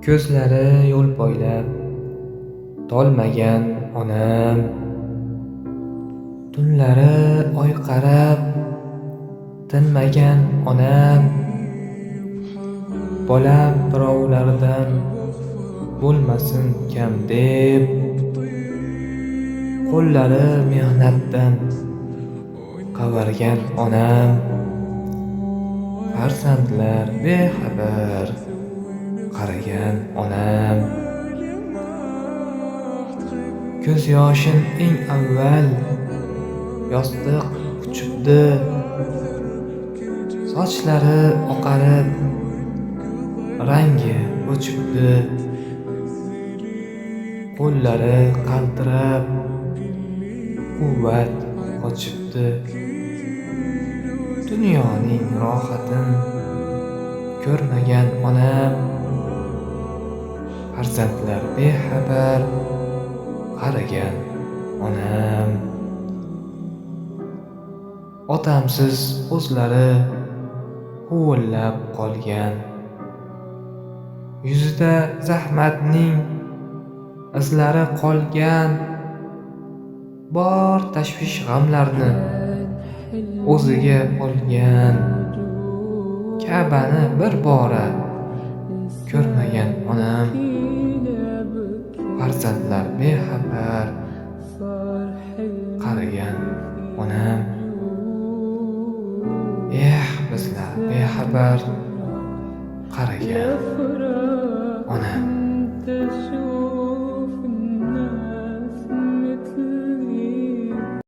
Ko'zlari yo'l poylab tolmagan onam, tunlari oy qarab tinmagan onam, bolam birovlardan bo'lmasin kam deb, qo'llari mehnatdan qavargan onam, farzandlar bexabar qaragan onam, ko'z yoshin eng avval yostiq quchibdi, sochlari oqarib rangi o'chibdi, qo'llari qaltirab quvvat qochibdi, dunyoning rohatin ko'rmagan onam, farzandlar bexabar qaragan onam, otamsiz o'zlari huvillab qolgan, yuzida zahmatning izlari qolgan, bor tashvish g'amlarni o'ziga olgan, Ka'bani bir bora ko'rmagan onam, farzandlar bexabar qaragan onam. Bizlar bexabar qaragan